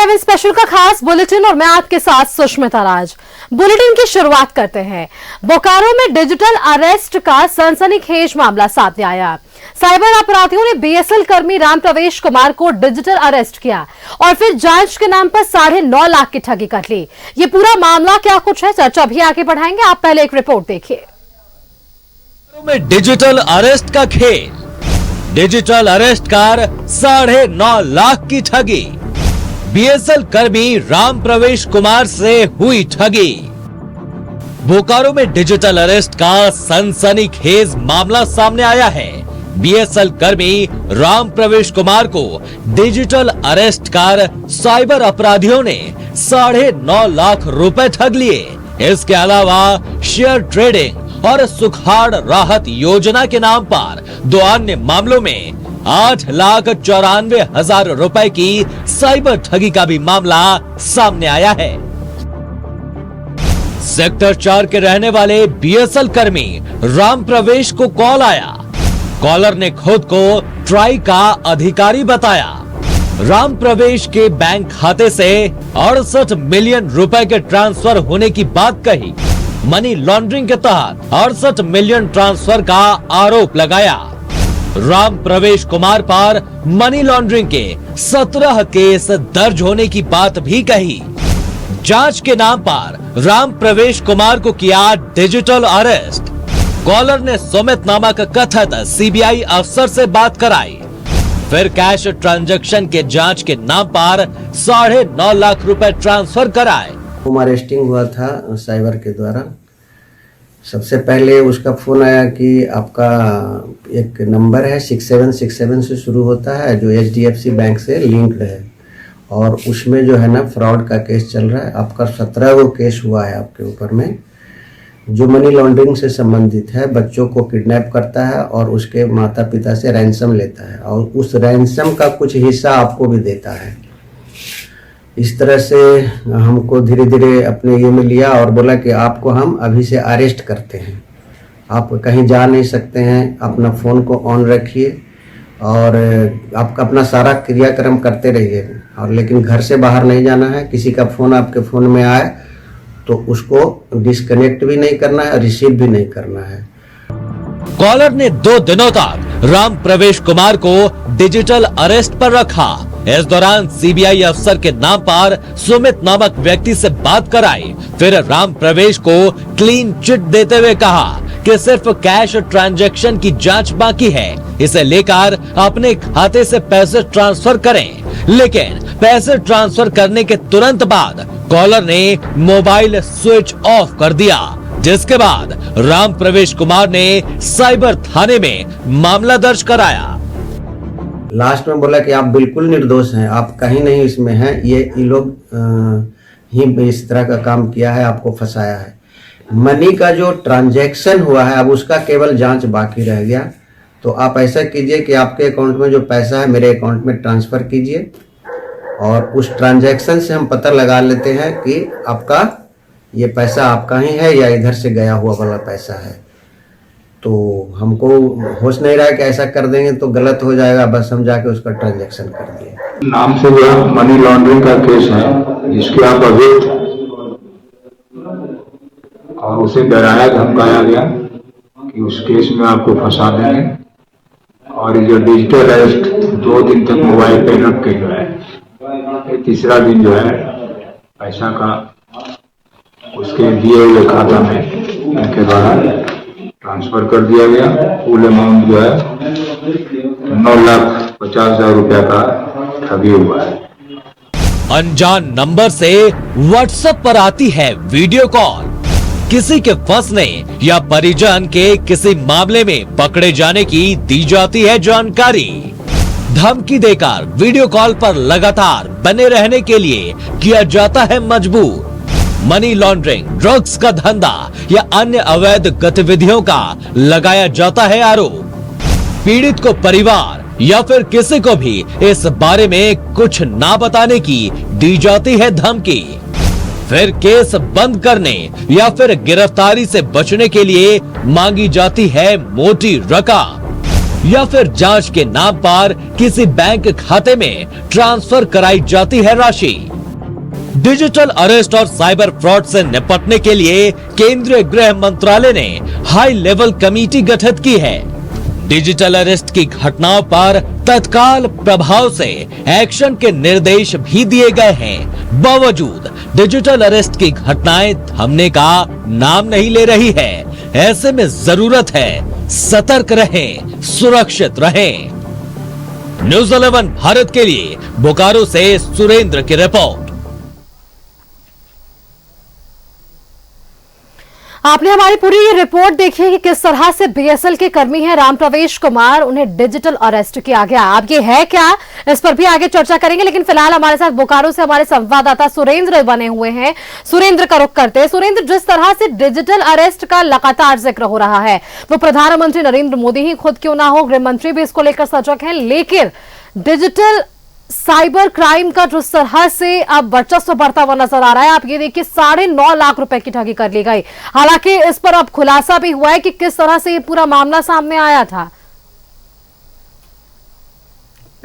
7 special का खास bulletin और मैं आपके साथ सुष्मिता राज। बुलेटिन की शुरुआत करते हैं। बोकारो में डिजिटल अरेस्ट का सनसनीखेज मामला सामने आया। साइबर अपराधियों ने बीएसएल कर्मी राम प्रवेश कुमार को डिजिटल अरेस्ट किया और फिर जांच के नाम पर 9.5 लाख की ठगी कर ली। ये पूरा मामला क्या कुछ है, चर्चा भी आगे बढ़ाएंगे। आप पहले एक रिपोर्ट देखिए। में डिजिटल अरेस्ट का खेल, डिजिटल अरेस्ट कर 9.5 लाख की ठगी। बीएसएल कर्मी राम प्रवेश कुमार से हुई ठगी। बोकारो में डिजिटल अरेस्ट का सनसनीखेज मामला सामने आया है। बीएसएल कर्मी राम प्रवेश कुमार को डिजिटल अरेस्ट कर साइबर अपराधियों ने 9.5 लाख रुपए ठग लिए। इसके अलावा शेयर ट्रेडिंग और सुखाड़ राहत योजना के नाम पर 2 अन्य मामलों में 8,94,000 रुपए की साइबर ठगी का भी मामला सामने आया है। सेक्टर 4 के रहने वाले बीएसएल कर्मी राम प्रवेश को कॉल आया। कॉलर ने खुद को ट्राई का अधिकारी बताया। राम प्रवेश के बैंक खाते से 68 मिलियन रुपए के ट्रांसफर होने की बात कही। मनी लॉन्ड्रिंग के तहत 68 मिलियन ट्रांसफर का आरोप लगाया। राम प्रवेश कुमार पर मनी लॉन्ड्रिंग के 17 केस दर्ज होने की बात भी कही। जांच के नाम पर राम प्रवेश कुमार को किया डिजिटल अरेस्ट। कॉलर ने सुमित नामक कथित सीबीआई अफसर से बात कराई। फिर कैश ट्रांजैक्शन के जांच के नाम पर 9.5 लाख रुपए ट्रांसफर कराए। अरेस्टिंग हुआ था साइबर के द्वारा। सबसे पहले उसका फोन आया कि आपका एक नंबर है 6767 से शुरू होता है जो HDFC बैंक से लिंक्ड है और उसमें जो है ना फ्रॉड का केस चल रहा है। आपका 17 गो केस हुआ है आपके ऊपर में, जो मनी लॉन्ड्रिंग से संबंधित है। बच्चों को किडनैप करता है और उसके माता पिता से रैंसम लेता है और उस रैंसम का कुछ हिस्सा आपको भी देता है। इस तरह से हमको धीरे धीरे अपने ये में लिया और बोला कि आपको हम अभी से अरेस्ट करते हैं, आप कहीं जा नहीं सकते हैं, अपना फ़ोन को ऑन रखिए और आपका अपना सारा क्रियाक्रम करते रहिए और लेकिन घर से बाहर नहीं जाना है। किसी का फ़ोन आपके फ़ोन में आए तो उसको डिस्कनेक्ट भी नहीं करना है, रिसीव भी नहीं करना है। कॉलर ने 2 दिनों तक राम प्रवेश कुमार को डिजिटल अरेस्ट पर रखा। इस दौरान सीबीआई अफसर के नाम पर सुमित नामक व्यक्ति से बात कराई। फिर राम प्रवेश को क्लीन चिट देते हुए कहा कि सिर्फ कैश ट्रांजैक्शन की जांच बाकी है, इसे लेकर अपने खाते से पैसे ट्रांसफर करें। लेकिन पैसे ट्रांसफर करने के तुरंत बाद कॉलर ने मोबाइल स्विच ऑफ कर दिया, जिसके बाद राम प्रवेश कुमार ने साइबर थाने में मामला दर्ज कराया। लास्ट में बोला कि आप बिल्कुल निर्दोष हैं, आप कहीं नहीं इसमें हैं, ये लोग ही इस तरह का काम किया है, आपको फंसाया है। मनी का जो ट्रांजैक्शन हुआ है अब उसका केवल जांच बाकी रह गया। तो आप ऐसा कीजिए कि आपके अकाउंट में जो पैसा है मेरे अकाउंट में ट्रांसफ़र कीजिए और उस ट्रांजैक्शन से हम पता लगा लेते हैं कि आपका ये पैसा आपका ही है या इधर से गया हुआ वाला पैसा है। तो हमको होश नहीं रहा कि ऐसा कर देंगे तो गलत हो जाएगा, बस हम जाके उसका ट्रांजैक्शन कर दिए। नाम से जो मनी लॉन्ड्रिंग का केस है जिसके आप अभियुक्त और उसे डराया धमकाया गया कि उस केस में आपको फंसा देंगे और ये जो डिजिटल अरेस्ट 2 दिन तक मोबाइल पे रख के जो है, तीसरा दिन जो है पैसा का उसके दिए हुए खाता में इनके द्वारा ट्रांसफर कर दिया गया। फुल अमाउंट जो है 9,50,000 रुपया का ठगी हुआ है। अनजान नंबर से व्हाट्सएप पर आती है वीडियो कॉल। किसी के फंसने या परिजन के किसी मामले में पकड़े जाने की दी जाती है जानकारी। धमकी देकर वीडियो कॉल पर लगातार बने रहने के लिए किया जाता है मजबूर। मनी लॉन्ड्रिंग, ड्रग्स का धंधा या अन्य अवैध गतिविधियों का लगाया जाता है आरोप। पीड़ित को परिवार या फिर किसी को भी इस बारे में कुछ ना बताने की दी जाती है धमकी। फिर केस बंद करने या फिर गिरफ्तारी से बचने के लिए मांगी जाती है मोटी रकम या फिर जांच के नाम पर किसी बैंक खाते में ट्रांसफर कराई जाती है राशि। डिजिटल अरेस्ट और साइबर फ्रॉड से निपटने के लिए केंद्रीय गृह मंत्रालय ने हाई लेवल कमेटी गठित की है। डिजिटल अरेस्ट की घटनाओं पर तत्काल प्रभाव से एक्शन के निर्देश भी दिए गए हैं। बावजूद डिजिटल अरेस्ट की घटनाएं थमने का नाम नहीं ले रही है। ऐसे में जरूरत है सतर्क रहें, सुरक्षित रहें। न्यूज़ 11 भारत के लिए बोकारो से सुरेंद्र की रिपोर्ट। आपने हमारी पूरी ये रिपोर्ट देखी है कि किस तरह से बीएसएल के कर्मी हैं राम प्रवेश कुमार, उन्हें डिजिटल अरेस्ट किया गया। अब ये है क्या, इस पर भी आगे चर्चा करेंगे, लेकिन फिलहाल हमारे साथ बोकारो से हमारे संवाददाता सुरेंद्र बने हुए हैं। सुरेंद्र का रुख करते हैं। सुरेंद्र, जिस तरह से डिजिटल अरेस्ट का लगातार जिक्र हो रहा है, वो प्रधानमंत्री नरेंद्र मोदी ही खुद क्यों ना हो, गृह मंत्री भी इसको लेकर सजग हैं, लेकिन डिजिटल साइबर क्राइम का जिस तरह से अब वर्चस्व बढ़ता हुआ नजर आ रहा है, आप ये देखिए 9.5 लाख रुपए की ठगी कर ली गई। हालांकि इस पर अब खुलासा भी हुआ है कि किस तरह से ये पूरा मामला सामने आया था।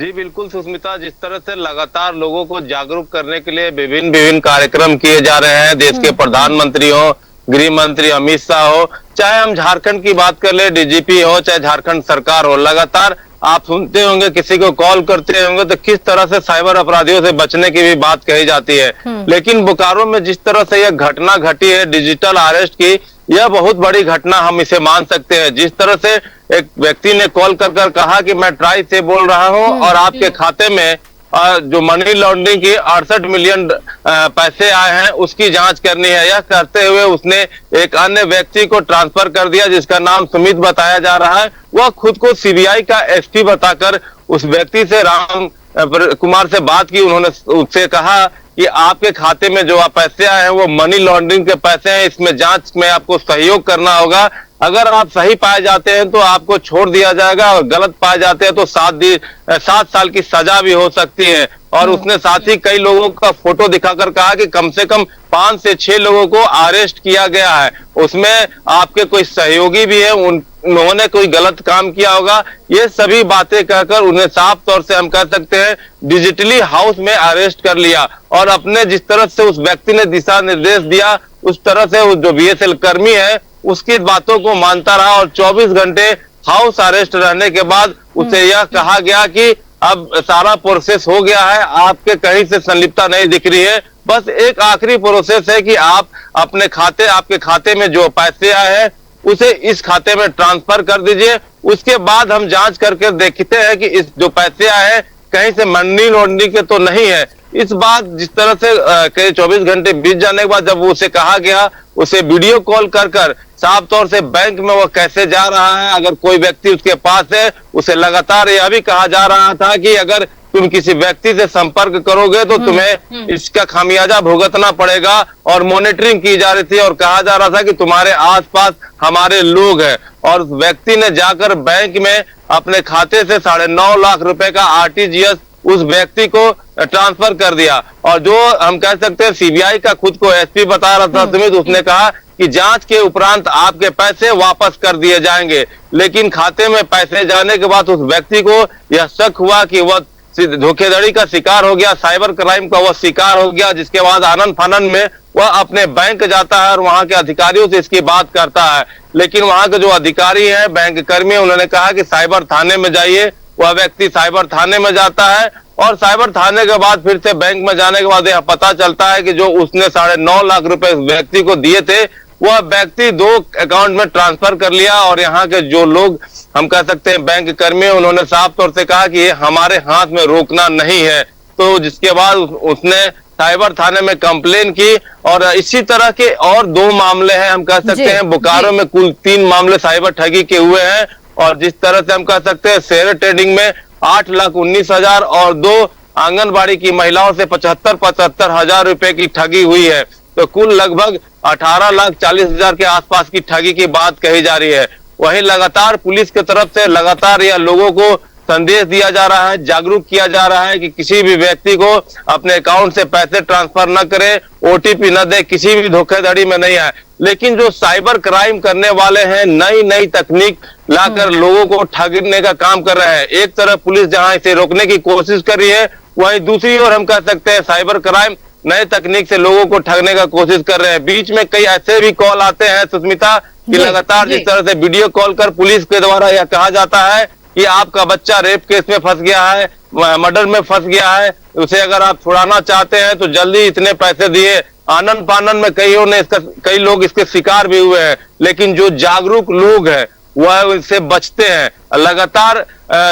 जी बिल्कुल सुष्मिता, जिस तरह से लगातार लोगों को जागरूक करने के लिए विभिन्न कार्यक्रम किए जा रहे हैं, देश के प्रधानमंत्री हो, गृह मंत्री अमित शाह हो, चाहे हम झारखंड की बात कर ले, डीजीपी हो, चाहे झारखंड सरकार हो, लगातार आप सुनते होंगे, किसी को कॉल करते होंगे तो किस तरह से साइबर अपराधियों से बचने की भी बात कही जाती है। लेकिन बोकारो में जिस तरह से यह घटना घटी है डिजिटल अरेस्ट की, यह बहुत बड़ी घटना हम इसे मान सकते हैं। जिस तरह से एक व्यक्ति ने कॉल कर कहा कि मैं ट्राई से बोल रहा हूं और आपके खाते में जो मनी लॉन्ड्रिंग की 68 मिलियन पैसे आए हैं उसकी जांच करनी है। यह करते हुए उसने एक अन्य व्यक्ति को ट्रांसफर कर दिया जिसका नाम सुमित बताया जा रहा है। वह खुद को सीबीआई का एसपी बताकर उस व्यक्ति से राम कुमार से बात की। उन्होंने उससे कहा कि आपके खाते में जो पैसे आए हैं वो मनी लॉन्ड्रिंग के पैसे हैं, इसमें जांच में आपको सहयोग करना होगा। अगर आप सही पाए जाते हैं तो आपको छोड़ दिया जाएगा और गलत पाए जाते हैं तो 7 साल की सजा भी हो सकती है। और उसने साथ ही कई लोगों का फोटो दिखाकर कहा कि कम से कम 5 से 6 लोगों को अरेस्ट किया गया है, उसमें आपके कोई सहयोगी भी है, उन्होंने कोई गलत काम किया होगा। ये सभी बातें कहकर उन्हें साफ तौर से हम कह सकते हैं डिजिटली हाउस में अरेस्ट कर लिया। और अपने जिस तरह से उस व्यक्ति ने दिशा निर्देश दिया उस तरह से जो बीएसएल कर्मी है उसकी बातों को मानता रहा और 24 घंटे हाउस अरेस्ट रहने के बाद उसे यह कहा गया कि अब सारा प्रोसेस हो गया है, आपके कहीं से संलिप्तता नहीं दिख रही है, बस एक आखिरी प्रोसेस है कि आप अपने आपके खाते में जो पैसे आए हैं उसे इस खाते में ट्रांसफर कर दीजिए। उसके बाद हम जांच करके देखते हैं कि इस जो पैसे आए हैं कहीं से मनी लॉन्ड्रिंग के तो नहीं है। इस बात जिस तरह से करीब 24 घंटे बीत जाने के बाद जब उसे कहा गया, उसे वीडियो कॉल कर साफ तौर से बैंक में वो कैसे जा रहा है, अगर कोई व्यक्ति उसके पास है, उसे लगातार यह भी कहा जा रहा था कि अगर तुम किसी व्यक्ति से संपर्क करोगे तो तुम्हें इसका खामियाजा भुगतना पड़ेगा। और मॉनिटरिंग की जा रही थी और कहा जा रहा था कि तुम्हारे आसपास हमारे लोग हैं। और व्यक्ति ने जाकर बैंक में अपने खाते से 9.5 लाख रुपए का आरटीजीएस उस व्यक्ति को ट्रांसफर कर दिया। और जो हम कह सकते हैं सीबीआई का खुद को एसपी बता रहा था सुमित, उसने कहा कि जांच के उपरांत आपके पैसे वापस कर दिए जाएंगे। लेकिन खाते में पैसे जाने के बाद उस व्यक्ति को यह शक हुआ कि वह धोखाधड़ी का शिकार हो गया, साइबर क्राइम का वह शिकार हो गया, जिसके बाद आनंद फानन में वह अपने बैंक जाता है और वहां के अधिकारियों से इसकी बात करता है। लेकिन वहां के जो अधिकारी हैं, बैंक कर्मी, उन्होंने कहा कि साइबर थाने में जाइए। वह व्यक्ति साइबर थाने में जाता है और साइबर थाने के बाद फिर से बैंक में जाने के बाद यह पता चलता है कि जो उसने 9.5 लाख रुपए व्यक्ति को दिए थे वह व्यक्ति 2 अकाउंट में ट्रांसफर कर लिया। और यहाँ के जो लोग हम कह सकते हैं बैंक कर्मी, उन्होंने साफ तौर से कहा कि ये हमारे हाथ में रोकना नहीं है। तो जिसके बाद उसने साइबर थाने में कंप्लेन की। और इसी तरह के और 2 मामले हैं, हम कह सकते हैं बोकारो में कुल 3 मामले साइबर ठगी के हुए हैं। और जिस तरह से हम कह सकते हैं शेयर ट्रेडिंग में 8,19,000 और 2 आंगनबाड़ी की महिलाओं से 75 हजार रुपए की ठगी हुई है। तो कुल लगभग 18,40,000 के आसपास की ठगी की बात कही जा रही है। वहीं लगातार पुलिस की तरफ से लगातार यह लोगों को संदेश दिया जा रहा है, जागरूक किया जा रहा है कि किसी भी व्यक्ति को अपने अकाउंट से पैसे ट्रांसफर न करे, ओटीपी न दे, किसी भी धोखाधड़ी में नहीं आए। लेकिन जो साइबर क्राइम करने वाले हैं नई तकनीक लाकर लोगों को ठगने का काम कर रहे हैं। एक तरफ पुलिस जहां इसे रोकने की कोशिश कर रही है, वहीं दूसरी ओर हम कह सकते हैं साइबर क्राइम नए तकनीक से लोगों को ठगने का कोशिश कर रहे हैं। बीच में कई ऐसे भी कॉल आते हैं सुष्मिता कि लगातार जिस तरह से वीडियो कॉल कर पुलिस के द्वारा यह कहा जाता है कि आपका बच्चा रेप केस में फंस गया है, मर्डर में फंस गया है, उसे अगर आप छुड़ाना चाहते हैं तो जल्दी इतने पैसे दिए। आनंद फानन में कई लोग इसके शिकार भी हुए हैं, लेकिन जो जागरूक लोग हैं वह इससे बचते हैं। लगातार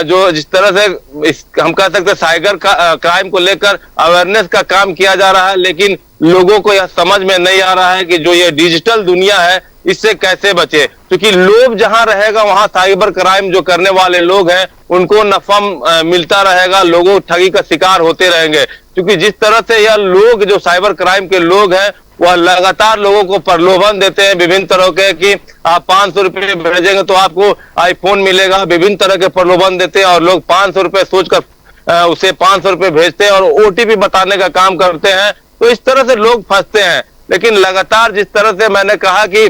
जो जिस तरह से हम कह सकते हैं साइबर क्राइम को लेकर अवेयरनेस का काम किया जा रहा है, लेकिन लोगों को यह समझ में नहीं आ रहा है कि जो ये डिजिटल दुनिया है इससे कैसे बचे, क्योंकि लोग जहां रहेगा वहां साइबर क्राइम जो करने वाले लोग हैं उनको नफा मिलता रहेगा, लोगों ठगी का शिकार होते रहेंगे। क्योंकि जिस तरह से यह लोग जो साइबर क्राइम के लोग हैं वह लगातार लोगों को प्रलोभन देते हैं विभिन्न तरह के कि आप 500 रुपये भेजेंगे तो आपको आईफोन मिलेगा, विभिन्न तरह के प्रलोभन देते हैं और लोग 500 रुपये सोचकर उसे 500 रुपये भेजते हैं और ओटीपी बताने का काम करते हैं। तो इस तरह से लोग फंसते हैं। लेकिन लगातार जिस तरह से मैंने कहा कि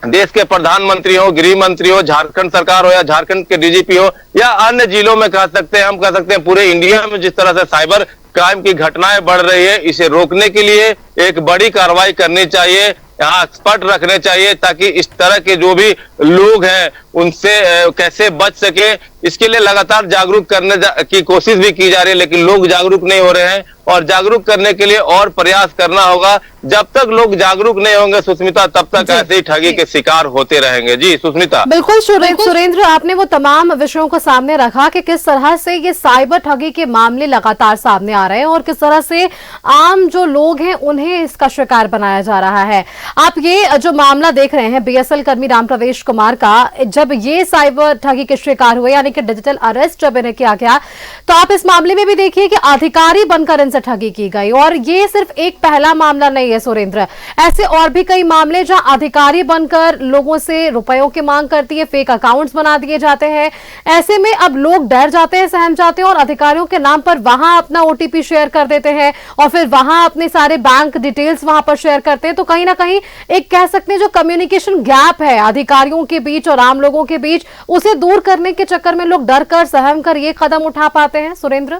देश के प्रधानमंत्री हो, गृह मंत्री हो, झारखंड सरकार हो या झारखंड के डीजीपी हो या अन्य जिलों में कह सकते हैं, हम कह सकते हैं पूरे इंडिया में जिस तरह से साइबर क्राइम की घटनाएं बढ़ रही है, इसे रोकने के लिए एक बड़ी कार्रवाई करनी चाहिए, यहाँ एक्सपर्ट रखने चाहिए ताकि इस तरह के जो भी लोग हैं उनसे कैसे बच सके। इसके लिए लगातार जागरूक करने की कोशिश भी की जा रही है, लेकिन लोग जागरूक नहीं हो रहे हैं और जागरूक करने के लिए और प्रयास करना होगा। जब तक लोग जागरूक नहीं होंगे सुष्मिता, तब तक ऐसे ही ठगी के शिकार होते रहेंगे। जी सुष्मिता। बिल्कुल सुरेंद्र, आपने वो तमाम विषयों को सामने रखा कि किस तरह से ये साइबर ठगी के मामले लगातार सामने आ रहे हैं और किस तरह से आम जो लोग हैं उन्हें इसका शिकार बनाया जा रहा है। आप ये जो मामला देख रहे हैं बीएसएल कर्मी राम प्रवेश कुमार का, जब ये साइबर ठगी के शिकार हुए यानी कि डिजिटल अरेस्ट जब इन्हें किया गया, तो आप इस मामले में भी देखिए कि अधिकारी बनकर इनसे ठगी की गई। और ये सिर्फ एक पहला मामला नहीं है सुरेंद्र, ऐसे और भी कई मामले जहां अधिकारी बनकर लोगों से रुपयों की मांग करती है, फेक अकाउंट्स बना दिए जाते हैं। ऐसे में अब लोग डर जाते हैं, सहम जाते हैं और अधिकारियों के नाम पर वहां अपना ओटीपी शेयर कर देते हैं और फिर वहां अपने सारे बैंक डिटेल्स वहां पर शेयर करते हैं। तो कहीं ना कहीं एक कह सकते हैं जो कम्युनिकेशन गैप है अधिकारियों के बीच और आम लोगों के बीच, उसे दूर करने के चक्कर में लोग डर कर सहम कर ये कदम उठा पाते हैं। सुरेंद्र,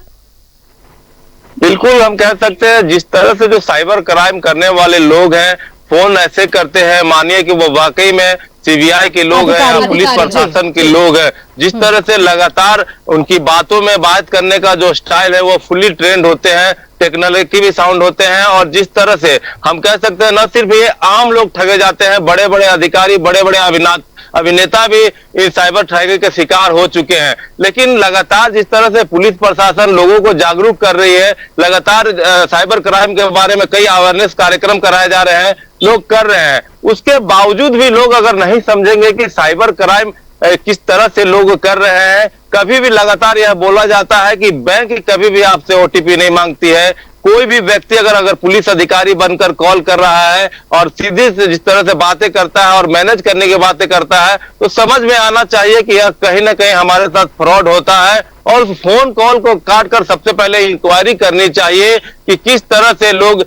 बिल्कुल हम कह सकते हैं जिस तरह से जो साइबर क्राइम करने वाले लोग हैं फोन ऐसे करते हैं, मानिए कि वो वाकई में सीबीआई के लोग हैं या पुलिस प्रशासन के लोग हैं, जिस तरह से लगातार उनकी बातों में बात करने का जो स्टाइल है वो फुली ट्रेंड होते हैं, टेक्नोलॉजी भी साउंड होते हैं और जिस तरह से हम कह सकते हैं न सिर्फ ये आम लोग ठगे जाते हैं, बड़े बड़े अधिकारी, बड़े बड़े अभिनेता भी इस साइबर ठगी के शिकार हो चुके हैं। लेकिन लगातार जिस तरह से पुलिस प्रशासन लोगों को जागरूक कर रही है, लगातार साइबर क्राइम के बारे में कई अवेयरनेस कार्यक्रम कराए जा रहे हैं, लोग कर रहे हैं, उसके बावजूद भी लोग अगर नहीं समझेंगे कि साइबर क्राइम किस तरह से लोग कर रहे हैं। कभी भी लगातार यह बोला जाता है कि बैंक कभी भी आपसे ओटीपी नहीं मांगती है। कोई भी व्यक्ति अगर पुलिस अधिकारी बनकर कॉल कर रहा है और सीधे से जिस तरह से बातें करता है और मैनेज करने की बातें करता है, तो समझ में आना चाहिए कि यह कहीं ना कहीं हमारे साथ फ्रॉड होता है और फोन कॉल को काटकर सबसे पहले इंक्वायरी करनी चाहिए कि किस तरह से लोग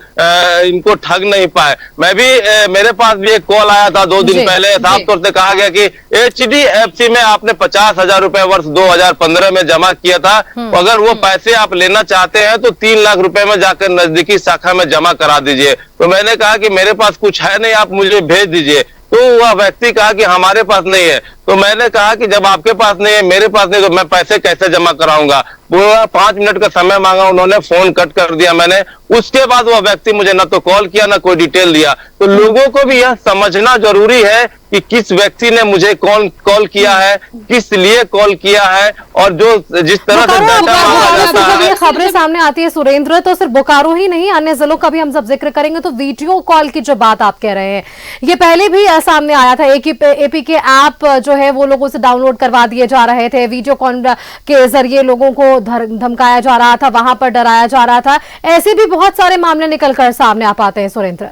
इनको ठग नहीं पाए। मैं भी मेरे पास भी एक कॉल आया था 2 दिन पहले, साफ तौर से कहा गया कि HDFC में आपने 50,000 रुपए वर्ष 2015 में जमा किया था, अगर वो पैसे आप लेना चाहते हैं तो 3 लाख रुपए में जाकर नजदीकी शाखा में जमा करा दीजिए। तो मैंने कहा कि मेरे पास कुछ है नहीं, आप मुझे भेज दीजिए। तो वह व्यक्ति कहा कि हमारे पास नहीं है। तो मैंने कहा कि जब आपके पास नहीं है, मेरे पास नहीं, तो मैं पैसे कैसे जमा कराऊंगा। वो 5 मिनट का समय मांगा, उन्होंने फोन कट कर दिया मैंने। उसके बाद वह व्यक्ति मुझे न तो कॉल किया न कोई डिटेल दिया। तो लोगों को भी यह समझना जरूरी है कि किस व्यक्ति ने मुझे कॉल किया है, किस लिए कॉल किया है और जो जिस तरह से डाटा मांगा जाता है। ये खबरें सामने आती है सुरेंद्र, तो सिर्फ बोकारो ही नहीं अन्य जिलों का भी हम सब जिक्र करेंगे। तो वीडियो कॉल की जो बात आप कह रहे हैं, ये पहले भी सामने आया था। APK ऐप जो है वो लोगों से डाउनलोड करवा दिए जा रहे थे, वीडियो कॉल के जरिए लोगों को धमकाया जा रहा था, वहां पर डराया जा रहा था। ऐसे भी बहुत सारे मामले निकलकर सामने आ पाते हैं सुरेंद्र।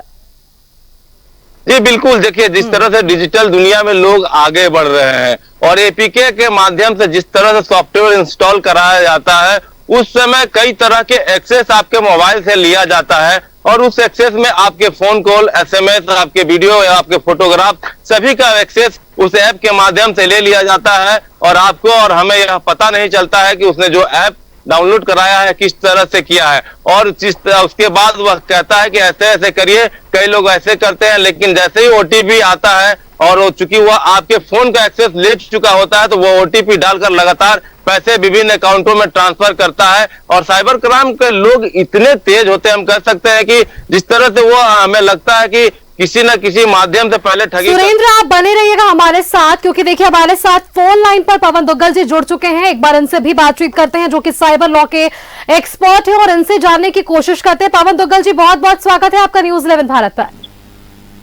जी बिल्कुल, देखिए जिस तरह से डिजिटल दुनिया में लोग आगे बढ़ रहे हैं और APK के माध्यम से जिस तरह से सॉफ्टवेयर इंस्टॉल कराया जाता है, उस समय कई तरह के एक्सेस आपके मोबाइल से लिया जाता है और उस एक्सेस में आपके फोन कॉल, SMS, आपके वीडियो या आपके फोटोग्राफ सभी का एक्सेस उस ऐप के माध्यम से ले लिया जाता है और आपको और हमें यह पता नहीं चलता है कि उसने जो ऐप डाउनलोड कराया है, किस तरह से किया है, और उसके बाद वह कहता है कि ऐसे ऐसे करिए। कई लोग ऐसे करते हैं, लेकिन जैसे ही ओटीपी आता है और चूंकि वह आपके फोन का एक्सेस ले चुका होता है, तो वो ओटीपी डालकर लगातार पैसे विभिन्न अकाउंटों में ट्रांसफर करता है। और साइबर क्राइम के लोग इतने तेज होते हैं, हम कह सकते हैं कि जिस तरह से वो हमें लगता है कि किसी न किसी माध्यम से पहले ठगी। सुरेंद्र, आप बने रहिएगा हमारे साथ, क्योंकि देखिए हमारे साथ फोन लाइन पर पवन दुग्गल जी जुड़ चुके हैं। एक बार इनसे भी बातचीत करते हैं, जो कि साइबर लॉ के एक्सपर्ट हैं, और इनसे जानने की कोशिश करते हैं। पवन दुग्गल जी, बहुत बहुत स्वागत है आपका न्यूज 11 भारत पर।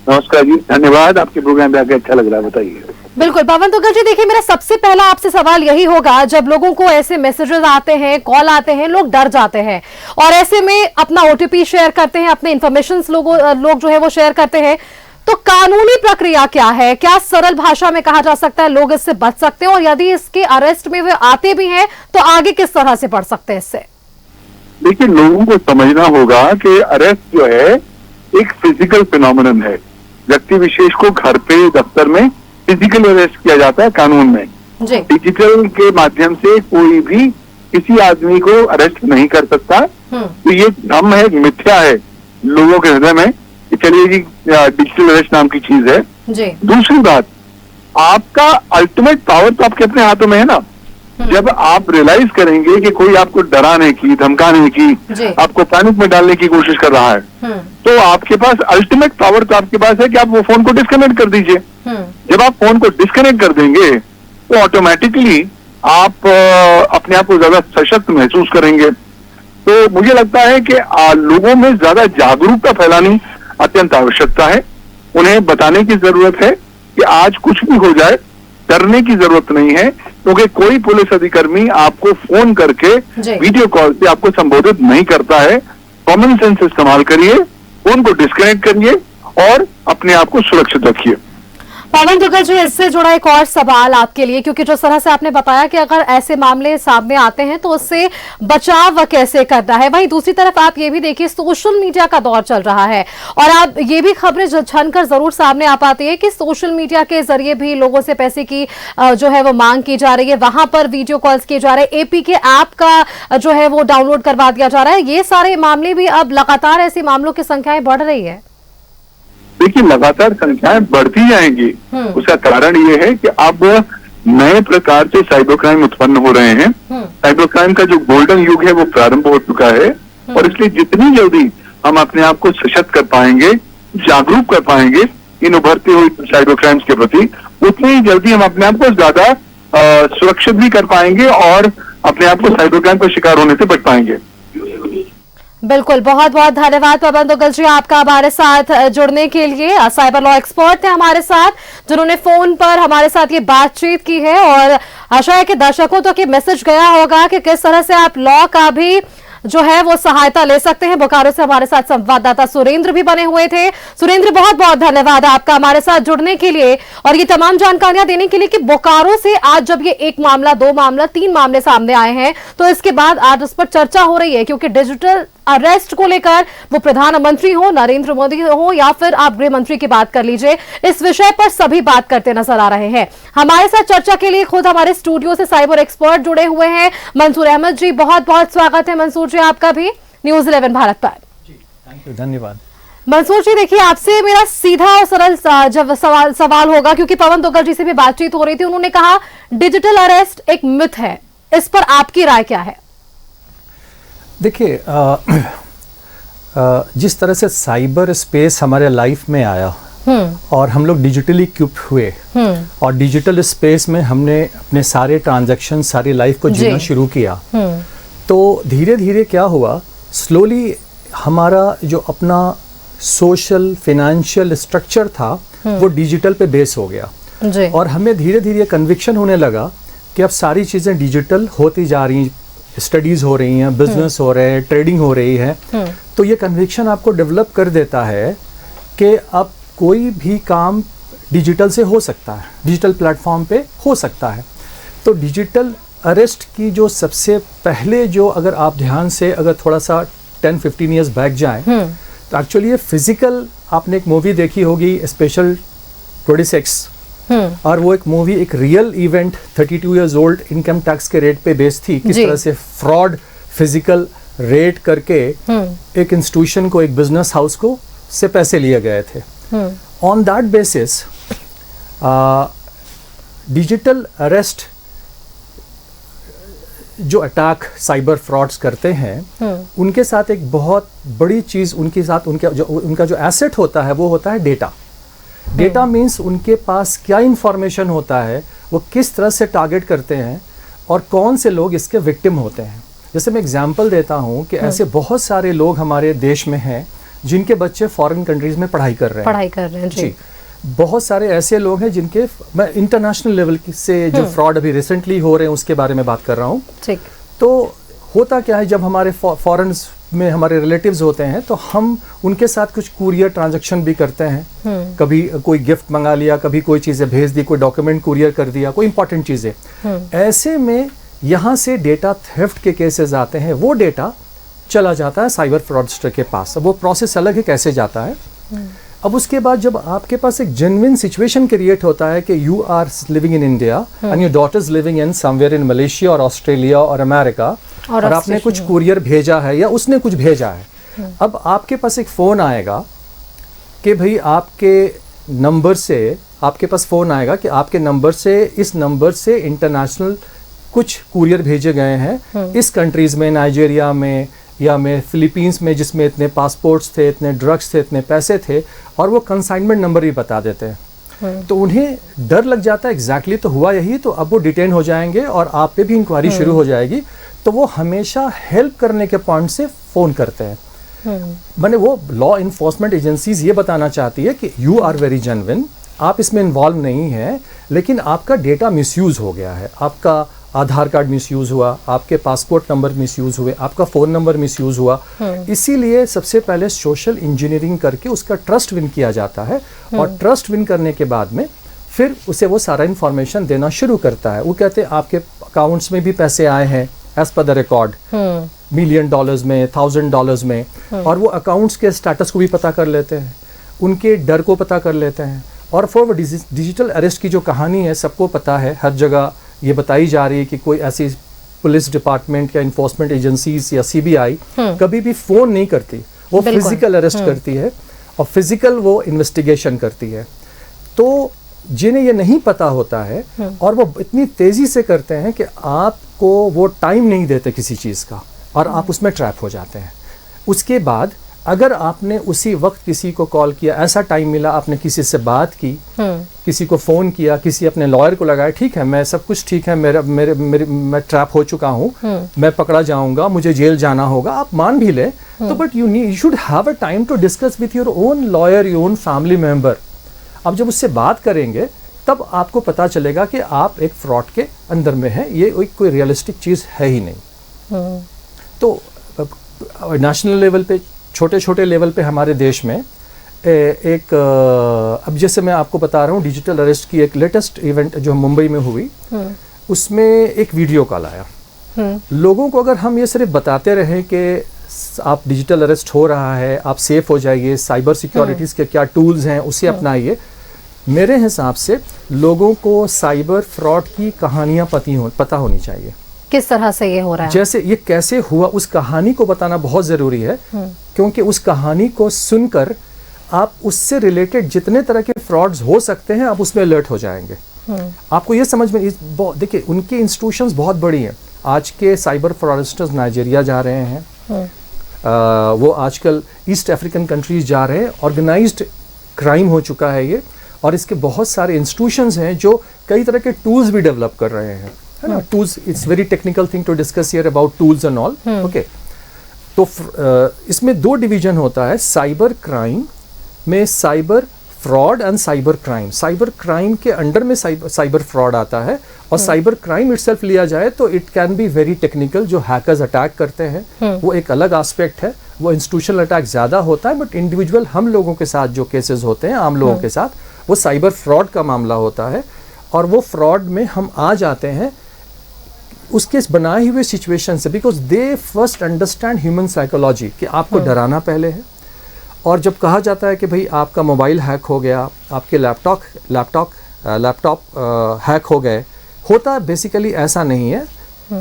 नमस्कार जी, धन्यवाद। आपके प्रोग्राम पे आके अच्छा लग रहा है, बताइए। बिल्कुल पवन दुग्गल जी, देखिए मेरा सबसे पहला आपसे सवाल यही होगा, जब लोगों को ऐसे मैसेजेस आते हैं, कॉल आते हैं, लोग डर जाते हैं और ऐसे में अपना ओटीपी शेयर करते हैं, अपने इंफॉर्मेशन लोग जो है वो शेयर करते हैं, तो कानूनी प्रक्रिया क्या है? क्या सरल भाषा में कहा जा सकता है लोग इससे बच सकते हैं, और यदि इसके अरेस्ट में वे आते भी हैं तो आगे किस तरह से बढ़ सकते हैं इससे? देखिए, लोगों को समझना होगा कि अरेस्ट जो है एक फिजिकल फिनोमिनन है। व्यक्ति विशेष को घर पे, दफ्तर में फिजिकल अरेस्ट किया जाता है कानून में। जी। डिजिटल के माध्यम से कोई भी किसी आदमी को अरेस्ट नहीं कर सकता। तो ये भ्रम है, मिथ्या है लोगों के हृदय में कि चलिए जी डिजिटल अरेस्ट नाम की चीज है। जी। दूसरी बात, आपका अल्टीमेट पावर तो आपके अपने हाथों में है ना। जब आप रियलाइज करेंगे कि कोई आपको डराने की, धमकाने की, आपको पैनिक में डालने की कोशिश कर रहा है, तो आपके पास अल्टीमेट पावर तो आपके पास है कि आप वो फोन को डिस्कनेक्ट कर दीजिए। जब आप फोन को डिस्कनेक्ट कर देंगे तो ऑटोमेटिकली आप अपने आप को ज्यादा सशक्त महसूस करेंगे। तो मुझे लगता है कि लोगों में ज्यादा जागरूकता फैलानी अत्यंत आवश्यकता है। उन्हें बताने की जरूरत है कि आज कुछ भी हो जाए, डरने की जरूरत नहीं है, क्योंकि कोई पुलिस अधिकारी आपको फोन करके वीडियो कॉल से आपको संबोधित नहीं करता है। कॉमन सेंस इस्तेमाल करिए, फोन को डिस्कनेक्ट करिए और अपने आप को सुरक्षित रखिए। पवन दुग्गल जी, इससे जुड़ा एक और सवाल आपके लिए, क्योंकि जिस तरह से आपने बताया कि अगर ऐसे मामले सामने आते हैं तो उससे बचाव कैसे करना है, वहीं दूसरी तरफ आप ये भी देखिए सोशल मीडिया का दौर चल रहा है, और आप ये भी खबरें छनकर जरूर सामने आ पाती है कि सोशल मीडिया के जरिए भी लोगों से पैसे की जो है वो मांग की जा रही है, वहां पर वीडियो कॉल्स किए जा रहे हैं, एपी के ऐप का जो है वो डाउनलोड करवा दिया जा रहा है। ये सारे मामले भी अब लगातार ऐसे मामलों की संख्याएं बढ़ रही है। देखिए, लगातार संख्याएं बढ़ती जाएंगी। उसका कारण ये है कि अब नए प्रकार से साइबर क्राइम उत्पन्न हो रहे हैं। साइबर क्राइम का जो गोल्डन युग है वो प्रारंभ हो चुका है, और इसलिए जितनी जल्दी हम अपने आप को सशक्त कर पाएंगे, जागरूक कर पाएंगे इन उभरती हुई साइबर क्राइम्स के प्रति, उतनी ही जल्दी हम अपने आप को ज्यादा सुरक्षित भी कर पाएंगे और अपने आप को साइबर क्राइम का शिकार होने से बच पाएंगे। बिल्कुल, बहुत बहुत धन्यवाद पवन दुग्गल जी आपका हमारे साथ जुड़ने के लिए। साइबर लॉ एक्सपर्ट थे हमारे साथ, जिन्होंने फोन पर हमारे साथ ये बातचीत की है, और आशा है कि दर्शकों तक ये मैसेज गया होगा कि किस तरह से आप लॉ का भी जो है वो सहायता ले सकते हैं। बोकारो से हमारे साथ संवाददाता सुरेंद्र भी बने हुए थे। सुरेंद्र, बहुत बहुत धन्यवाद आपका हमारे साथ जुड़ने के लिए और ये तमाम जानकारियां देने के लिए कि बोकारो से आज जब ये एक मामला, दो मामला, तीन मामले सामने आए हैं, तो इसके बाद आज उस पर चर्चा हो रही है, क्योंकि डिजिटल अरेस्ट को लेकर वो प्रधानमंत्री हो, नरेंद्र मोदी हो, या फिर आप गृह मंत्री की बात कर लीजिए, इस विषय पर सभी बात करते नजर आ रहे हैं। हमारे साथ चर्चा के लिए खुद हमारे स्टूडियो से साइबर एक्सपर्ट जुड़े हुए हैं मंसूर अहमद जी। बहुत बहुत स्वागत है मंसूर जी आपका भी न्यूज 11 भारत पर। थैंक यू, धन्यवाद। मंसूर जी, देखिए आपसे मेरा सीधा और सरल जब सवाल होगा, क्योंकि पवन दुग्गल जी से भी बातचीत हो रही थी, उन्होंने कहा डिजिटल अरेस्ट एक मिथ है, इस पर आपकी राय क्या है? देखिए, जिस तरह से साइबर स्पेस हमारे लाइफ में आया और हम लोग डिजिटली इक्विप्ड हुए और डिजिटल स्पेस में हमने अपने सारे ट्रांजैक्शन, सारी लाइफ को जीना शुरू किया, तो धीरे धीरे क्या हुआ, स्लोली हमारा जो अपना सोशल फाइनेंशियल स्ट्रक्चर था वो डिजिटल पे बेस हो गया, और हमें धीरे धीरे कन्विक्शन होने लगा कि अब सारी चीज़ें डिजिटल होती जा रही हैं, स्टडीज हो रही हैं, बिजनेस हो रहे हैं, ट्रेडिंग हो रही है, तो ये कन्विक्शन आपको डेवलप कर देता है कि अब कोई भी काम डिजिटल से हो सकता है, डिजिटल प्लेटफॉर्म पे हो सकता है। तो डिजिटल अरेस्ट की जो सबसे पहले जो, अगर आप ध्यान से अगर थोड़ा सा 10-15 ईयर्स बैक जाएं, तो एक्चुअली ये फिजिकल, आपने एक मूवी देखी होगी स्पेशल 26, और वो एक मूवी एक real event 32 years old income tax के रेट पे बेस्ड थी, किस तरह से फ्रॉड फिजिकल रेड करके एक इंस्टीट्यूशन को, एक बिजनेस हाउस को से पैसे लिए गए थे। On that basis digital arrest जो अटैक साइबर फ्रॉड्स करते हैं उनके साथ एक बहुत बड़ी चीज, उनके साथ उनका जो एसेट होता है वो होता है डेटा। डेटा मीन्स उनके पास क्या इंफॉर्मेशन होता है, वो किस तरह से टारगेट करते हैं और कौन से लोग इसके विक्टिम होते हैं। जैसे मैं एग्जांपल देता हूं कि ऐसे बहुत सारे लोग हमारे देश में हैं जिनके बच्चे फॉरेन कंट्रीज में पढ़ाई कर रहे हैं जी। बहुत सारे ऐसे लोग हैं जिनके, मैं इंटरनेशनल लेवल से जो फ्रॉड अभी रिसेंटली हो रहे हैं उसके बारे में बात कर रहा हूँ। तो होता क्या है, जब हमारे फॉरेन में हमारे रिलेटिव्स होते हैं तो हम उनके साथ कुछ कुरियर ट्रांजैक्शन भी करते हैं। कभी कोई गिफ्ट मंगा लिया, कभी कोई चीज़ें भेज दी, कोई डॉक्यूमेंट कुरियर कर दिया, कोई इंपॉर्टेंट चीज़ें। ऐसे में यहाँ से डेटा थेफ्ट के केसेस आते हैं, वो डेटा चला जाता है साइबर फ्रॉडस्टर के पास। अब वो प्रोसेस अलग है कैसे जाता है। अब उसके बाद जब आपके पास एक जेन्युइन सिचुएशन क्रिएट होता है कि you are living in India and your daughter is living in somewhere in Malaysia और ऑस्ट्रेलिया और अमेरिका, और आपने कुछ कुरियर भेजा है या उसने कुछ भेजा है, अब आपके पास एक फ़ोन आएगा कि भाई आपके नंबर से, आपके पास फ़ोन आएगा कि आपके नंबर से, इस नंबर से इंटरनेशनल कुछ कुरियर भेजे गए हैं इस कंट्रीज़ में, नाइजीरिया में या में फिलीपींस में, जिसमें इतने पासपोर्ट्स थे, इतने ड्रग्स थे, इतने पैसे थे, और वो कंसाइनमेंट नंबर भी बता देते हैं। तो उन्हें डर लग जाता है, एग्जैक्टली तो हुआ यही, तो अब वो डिटेन हो जाएंगे और आप पे भी इंक्वायरी शुरू हो जाएगी। तो वो हमेशा हेल्प करने के पॉइंट से फ़ोन करते हैं। मैंने वो लॉ इन्फोर्समेंट एजेंसीज ये बताना चाहती है कि यू आर वेरी जेन्युइन, आप इसमें इन्वॉल्व नहीं है, लेकिन आपका डेटा मिसयूज़ हो गया है, आपका आधार कार्ड मिसयूज़ हुआ, आपके पासपोर्ट नंबर मिसयूज़ हुए, आपका फ़ोन नंबर मिसयूज़ हुआ। इसीलिए सबसे पहले सोशल इंजीनियरिंग करके उसका ट्रस्ट विन किया जाता है, और ट्रस्ट विन करने के बाद में फिर उसे वो सारा इन्फॉर्मेशन देना शुरू करता है। वो कहते हैं आपके अकाउंट्स में भी पैसे आए हैं एज पर द रिकॉर्ड, $1,000,000 में, $1,000 में, और वो अकाउंट्स के स्टेटस को भी पता कर लेते हैं, उनके डर को पता कर लेते हैं। और फॉर डिजिटल अरेस्ट की जो कहानी है सबको पता है, हर जगह ये बताई जा रही है कि कोई ऐसी पुलिस डिपार्टमेंट या इन्फोर्समेंट एजेंसीज या सीबीआई कभी भी फ़ोन नहीं करती, वो फिजिकल अरेस्ट करती है और फिजिकल वो इन्वेस्टिगेशन करती है। तो जिन्हें ये नहीं पता होता है और वो इतनी तेज़ी से करते हैं कि आपको वो टाइम नहीं देते किसी चीज़ का, और आप उसमें ट्रैप हो जाते हैं। उसके बाद अगर आपने उसी वक्त किसी को कॉल किया, ऐसा टाइम मिला, आपने किसी से बात की, किसी को फ़ोन किया, किसी अपने लॉयर को लगाया, ठीक है मैं सब कुछ ठीक है, मैं ट्रैप हो चुका हूँ, मैं पकड़ा जाऊंगा, मुझे जेल जाना होगा, आप मान भी ले, तो but you should have a time to discuss with your own lawyer, your own family member. अब जब उससे बात करेंगे तब आपको पता चलेगा कि आप एक फ्रॉड के अंदर में हैं, ये कोई रियलिस्टिक चीज़ है ही नहीं। तो नेशनल लेवल पे, छोटे छोटे लेवल पे हमारे देश में एक अब जैसे मैं आपको बता रहा हूँ डिजिटल अरेस्ट की एक लेटेस्ट इवेंट जो मुंबई में हुई, उसमें एक वीडियो कॉल आया। लोगों को अगर हम ये सिर्फ बताते रहें कि आप डिजिटल अरेस्ट हो रहा है, आप सेफ हो जाइए, साइबर सिक्योरिटीज़ के क्या टूल्स हैं उसे अपनाइए, मेरे हिसाब से लोगों को साइबर फ्रॉड की कहानियाँ पता होनी चाहिए, किस तरह से ये हो रहा है, जैसे ये कैसे हुआ, उस कहानी को बताना बहुत ज़रूरी है। क्योंकि उस कहानी को सुनकर आप उससे रिलेटेड जितने तरह के फ्रॉड्स हो सकते हैं आप उसमें अलर्ट हो जाएंगे। आपको ये समझ में, देखिए उनकी इंस्टीट्यूशंस बहुत बड़ी हैं। आज के साइबर फ्रॉडस्टर्स नाइजीरिया जा रहे हैं, वो आजकल ईस्ट अफ्रीकन कंट्रीज जा रहे हैं, ऑर्गेनाइज्ड क्राइम हो चुका है ये, और इसके बहुत सारे इंस्टीट्यूशंस हैं जो कई तरह के टूल्स भी डेवलप कर रहे हैं, है ना। Tools, it's very technical thing to discuss here about tools and all, okay. तो इसमें दो डिवीजन होता है साइबर क्राइम में, cyber fraud and cyber crime. Cyber crime के अंडर में साइबर फ्रॉड आता है, और साइबर क्राइम इटसेल्फ लिया जाए तो it can be very technical. जो हैकर्स अटैक करते हैं वो एक अलग एस्पेक्ट है, वो इंस्टीट्यूशनल अटैक ज़्यादा होता है, बट इंडिविजुअल हम लोगों के साथ जो केसेस होते हैं आम लोगों के साथ, वो साइबर फ्रॉड का मामला होता है। और वो फ्रॉड में हम आ जाते हैं उसके बनाए हुए सिचुएशन से, because they first understand human psychology, कि आपको डराना पहले है। और जब कहा जाता है कि भाई आपका मोबाइल हैक हो गया, आपके लैपटॉप हैक हो गए, होता बेसिकली ऐसा नहीं है।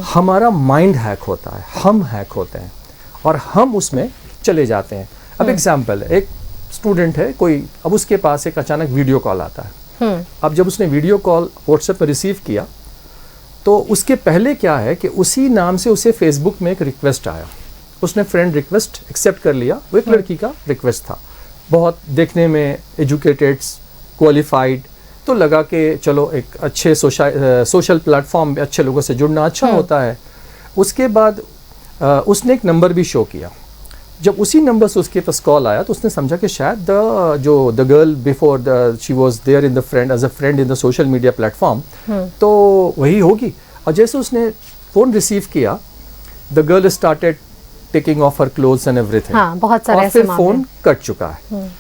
हमारा माइंड हैक होता है, हम हैक होते हैं और हम उसमें चले जाते हैं। अब एग्जाम्पल, एक स्टूडेंट है कोई, अब उसके पास एक अचानक वीडियो कॉल आता है। अब जब उसने वीडियो कॉल व्हाट्सएप पर रिसीव किया तो उसके पहले क्या है कि उसी नाम से उसे फेसबुक में एक रिक्वेस्ट आया, उसने फ्रेंड रिक्वेस्ट एक्सेप्ट कर लिया। वो एक लड़की का रिक्वेस्ट था, बहुत देखने में एजुकेटेड, क्वालिफाइड, तो लगा कि चलो एक अच्छे सोशल प्लेटफॉर्म में अच्छे लोगों से जुड़ना अच्छा होता है। उसके बाद उसने एक नंबर भी शो किया। जब उसी नंबर से उसके पास कॉल आया तो उसने समझा कि शायद the girl before she was there in the friend as a friend in the social media platform, तो वही होगी। और जैसे उसने फ़ोन रिसीव किया, the girl started taking off her clothes and everything. हाँ, बहुत सारे और फिर फ़ोन कट चुका है।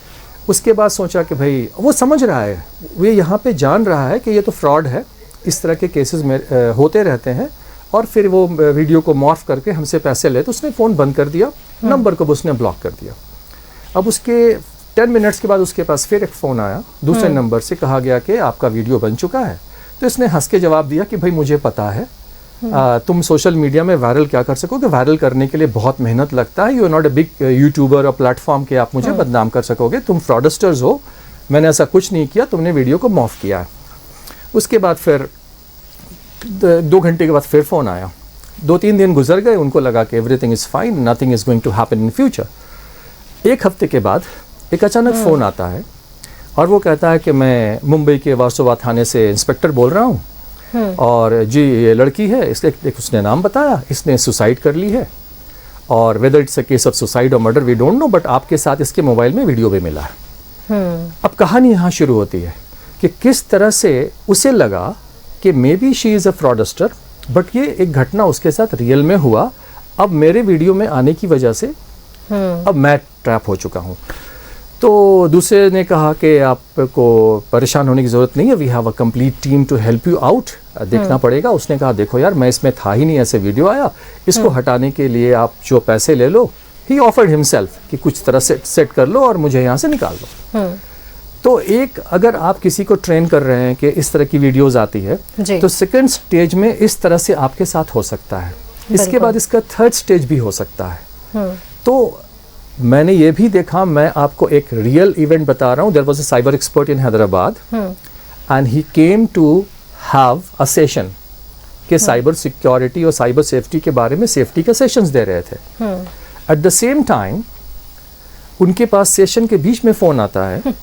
उसके बाद सोचा कि भाई, वो समझ रहा है, वो यहाँ पे जान रहा है कि ये तो फ्रॉड है, इस तरह के केसेस में होते रहते हैं, और फिर वो वीडियो को मॉर्फ करके हमसे पैसे ले, तो उसने फ़ोन बंद कर दिया, नंबर को उसने ब्लॉक कर दिया। अब उसके 10 मिनट्स के बाद उसके पास फिर एक फ़ोन आया दूसरे नंबर से, कहा गया कि आपका वीडियो बन चुका है। तो इसने हंस के जवाब दिया कि भाई मुझे पता है, तुम सोशल मीडिया में वायरल क्या कर सकोगे, वायरल करने के लिए बहुत मेहनत लगता है, you are not a big YouTuber और प्लेटफॉर्म के आप मुझे बदनाम कर सकोगे, तुम फ्रॉडस्टर्स हो, मैंने ऐसा कुछ नहीं किया, तुमने वीडियो को मॉर्फ किया है। उसके बाद फिर 2 घंटे के बाद फिर फ़ोन आया। 2-3 दिन गुजर गए, उनको लगा कि everything is fine, nothing is going to happen in future. 1 हफ्ते के बाद एक अचानक फ़ोन आता है और वो कहता है कि मैं मुंबई के वासोवा थाने से इंस्पेक्टर बोल रहा हूँ, और जी ये लड़की है, इसके उसने नाम बताया, इसने सुसाइड कर ली है, और whether it's a case of suicide और murder we don't know, but आपके साथ इसके मोबाइल में वीडियो भी मिला है। अब कहानी यहाँ शुरू होती है कि किस तरह से उसे लगा कि may be she is a fraudster, but ये एक घटना उसके साथ रियल में हुआ। अब मेरे वीडियो में आने की वजह से अब मैं ट्रैप हो चुका हूँ। तो दूसरे ने कहा कि आपको परेशान होने की ज़रूरत नहीं है, we have a complete team to help you out, देखना पड़ेगा। उसने कहा देखो यार, मैं इसमें था ही नहीं, ऐसे वीडियो आया, इसको हटाने के लिए आप जो पैसे ले लो। ही ऑफर्ड हिमसेल्फ कि कुछ तरह से सेट कर लो और मुझे यहाँ से निकाल लो। तो एक, अगर आप किसी को ट्रेन कर रहे हैं कि इस तरह की वीडियोस आती है, तो सेकंड स्टेज में इस तरह से आपके साथ हो सकता है, इसके बाद इसका थर्ड स्टेज भी हो सकता है। तो मैंने ये भी देखा, मैं आपको एक रियल इवेंट बता रहा हूँ। There was a cyber expert in Hyderabad and he came to have a session कि साइबर सिक्योरिटी और साइबर सेफ्टी के बारे में सेफ्टी के सेशंस दे रहे थे। एट द सेम टाइम उनके पास सेशन के बीच में फ़ोन आता है